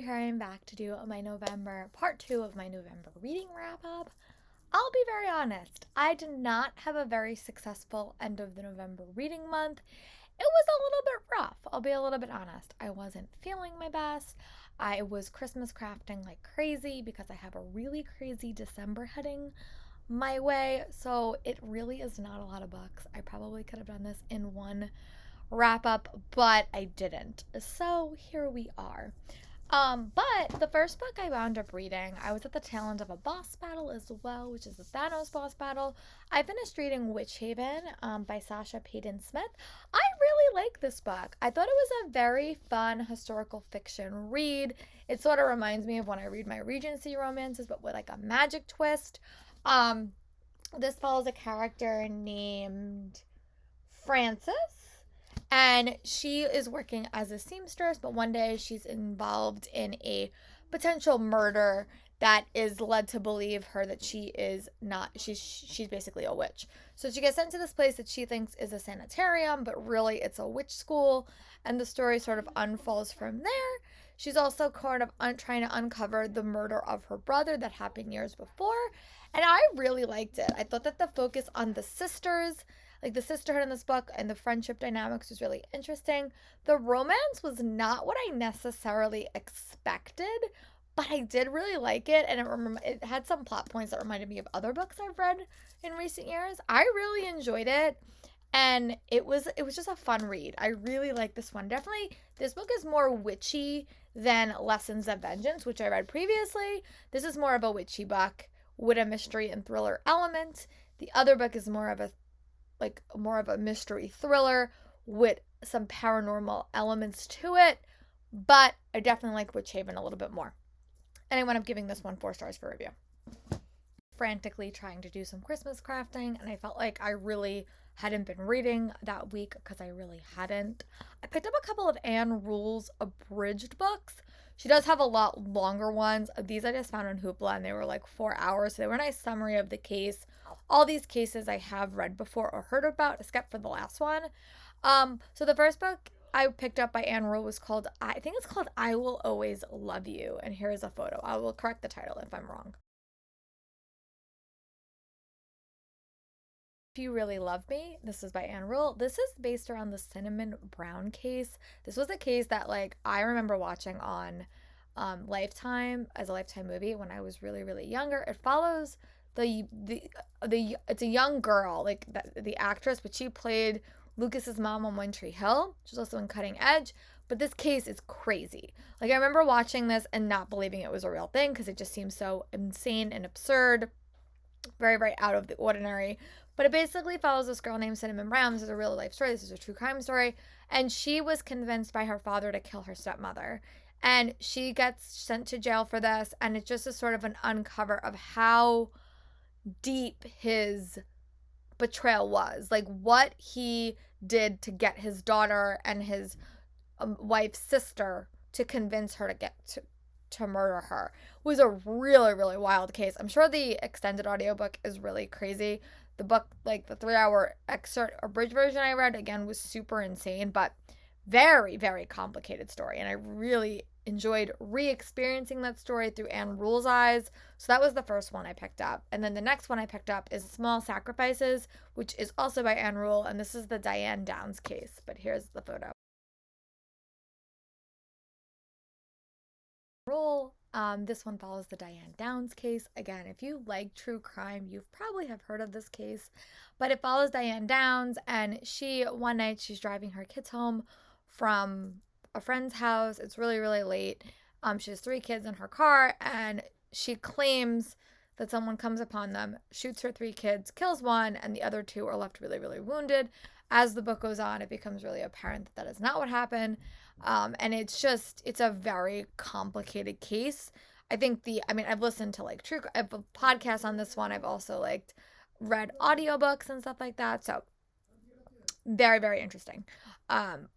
here I am back to do part 2 of my November reading wrap up. I'll be very honest, I did not have a very successful end of the November reading month. It was a little bit rough, I'll be a little bit honest. I wasn't feeling my best. I was Christmas crafting like crazy because I have a really crazy December heading my way, so it really is not a lot of books. I probably could have done this in one wrap up, but I didn't. So here we are. But the first book I wound up reading, I was at the tail end of a boss battle as well, which is the Thanos boss battle. I finished reading Witchhaven by Sasha Payton Smith. I really like this book. I thought it was a very fun historical fiction read. It sort of reminds me of when I read my Regency romances, but with like a magic twist. This follows a character named Frances. And she is working as a seamstress, but one day she's involved in a potential murder that is led to believe her that she's basically a witch. So she gets sent to this place that she thinks is a sanitarium, but really it's a witch school, and the story sort of unfolds from there. She's also kind of trying to uncover the murder of her brother that happened years before, and I really liked it. I thought that the focus on the sisters, like the sisterhood in this book and the friendship dynamics, was really interesting. The romance was not what I necessarily expected, but I did really like it, and it had some plot points that reminded me of other books I've read in recent years. I really enjoyed it, and it was just a fun read. I really like this one. Definitely, this book is more witchy than Lessons of Vengeance, which I read previously. This is more of a witchy book with a mystery and thriller element. The other book is more of a mystery thriller with some paranormal elements to it, but I definitely like Witchhaven a little bit more. And I wound up giving this one 4 stars for review. Frantically trying to do some Christmas crafting, and I felt like I really hadn't been reading that week because I really hadn't. I picked up a couple of Anne Rule's abridged books. She does have a lot longer ones. These I just found on Hoopla, and they were like 4 hours, so they were a nice summary of the case. All these cases I have read before or heard about, except for the last one. So the first book I picked up by Anne Rule was called, I think it's called I Will Always Love You. And here is a photo. I will correct the title if I'm wrong. If You Really Love Me, this is by Anne Rule. This is based around the Cinnamon Brown case. This was a case that I remember watching on Lifetime as a Lifetime movie when I was really, really younger. It follows it's a young girl, the actress, but she played Lucas's mom on One Tree Hill. She's also in Cutting Edge, but this case is crazy. I remember watching this and not believing it was a real thing because it just seems so insane and absurd, very, very out of the ordinary. But it basically follows this girl named Cinnamon Brown. This is a real life story. This is a true crime story, and she was convinced by her father to kill her stepmother. And she gets sent to jail for this, and it just is sort of an uncover of how deep his betrayal was, what he did to get his daughter and his wife's sister to convince her to murder her. It was a really, really wild case. I'm sure the extended audiobook is really crazy. The book, the 3-hour excerpt or bridge version I read, again, was super insane, but very, very complicated story, and I really enjoyed re-experiencing that story through Anne Rule's eyes. So that was the first one I picked up. And then the next one I picked up is Small Sacrifices, which is also by Anne Rule, and this is the Diane Downs case. But here's the photo. Rule. This one follows the Diane Downs case. Again, if you like true crime, you probably have heard of this case. But it follows Diane Downs, and one night she's driving her kids home from a friend's house. It's really, really late. She has 3 kids in her car, and she claims that someone comes upon them, shoots her 3 kids, kills one, and the other 2 are left really, really wounded. As the book goes on, it becomes really apparent that is not what happened. And it's a very complicated case. I've listened to I have a podcast on this one. I've also read audiobooks and stuff like that. So very, very interesting.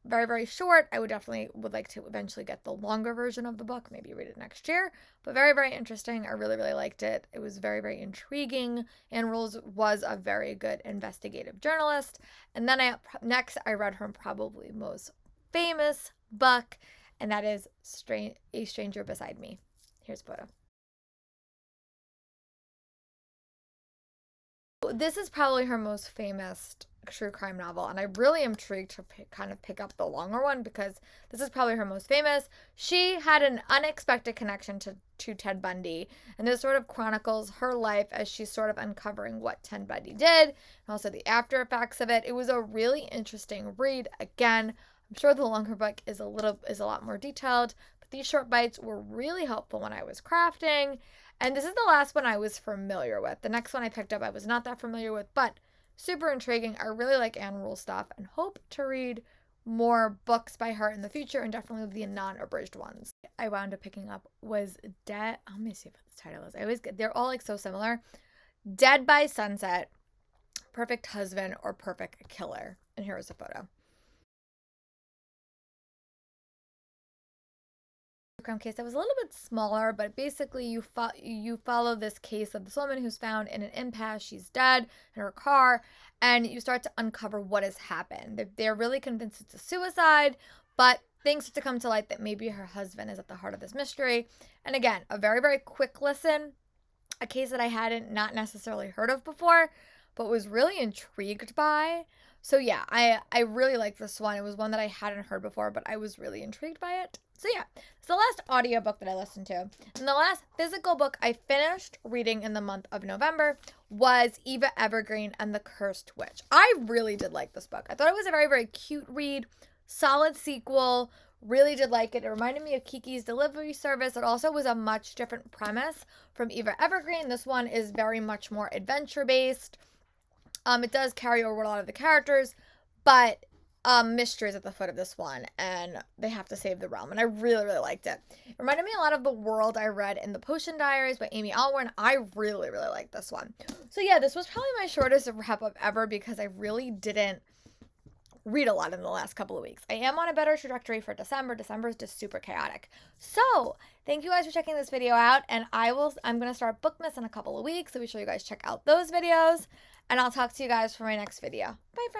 Very, very short. I would like to eventually get the longer version of the book, maybe read it next year, but very, very interesting. I really, really liked it. It was very, very intriguing. Anne Rule was a very good investigative journalist. And then I read her probably most famous book, and that is A Stranger Beside Me. Here's a photo. This is probably her most famous true crime novel, and I really am intrigued to kind of pick up the longer one because this is probably her most famous. She had an unexpected connection to Ted Bundy, and this sort of chronicles her life as she's sort of uncovering what Ted Bundy did and also the after effects of it. It was a really interesting read. Again, I'm sure the longer book is a lot more detailed, but these short bites were really helpful when I was crafting. And this is the last one I was familiar with. The next one I picked up I was not that familiar with, but super intriguing. I really like Anne Rule stuff and hope to read more books by her in the future, and definitely the non-abridged ones. I wound up picking up was Dead. Let me see what the title is. They're all like so similar. Dead by Sunset, Perfect Husband, or Perfect Killer. And here is a photo. Crime case that was a little bit smaller, but basically you follow this case of this woman who's found in an impasse. She's dead in her car, and you start to uncover what has happened. They're really convinced it's a suicide, but things start to come to light that maybe her husband is at the heart of this mystery. And again, a very, very quick listen, a case that I hadn't not necessarily heard of before, but was really intrigued by. So yeah, I really like this one. It was one that I hadn't heard before, but I was really intrigued by it. So yeah, it's the last audiobook that I listened to. And the last physical book I finished reading in the month of November was Eva Evergreen and the Cursed Witch. I really did like this book. I thought it was a very, very cute read, solid sequel. Really did like it. It reminded me of Kiki's Delivery Service. It also was a much different premise from Eva Evergreen. This one is very much more adventure-based. It does carry over a lot of the characters, but mystery is at the foot of this one, and they have to save the realm, and I really, really liked it. It reminded me a lot of the world I read in The Potion Diaries by Amy Alwyn. I really, really liked this one. So yeah, this was probably my shortest wrap-up ever because I really didn't read a lot in the last couple of weeks. I am on a better trajectory for December. December is just super chaotic. So thank you guys for checking this video out, and I'm going to start Bookmas in a couple of weeks, so be sure you guys check out those videos, and I'll talk to you guys for my next video. Bye, friends.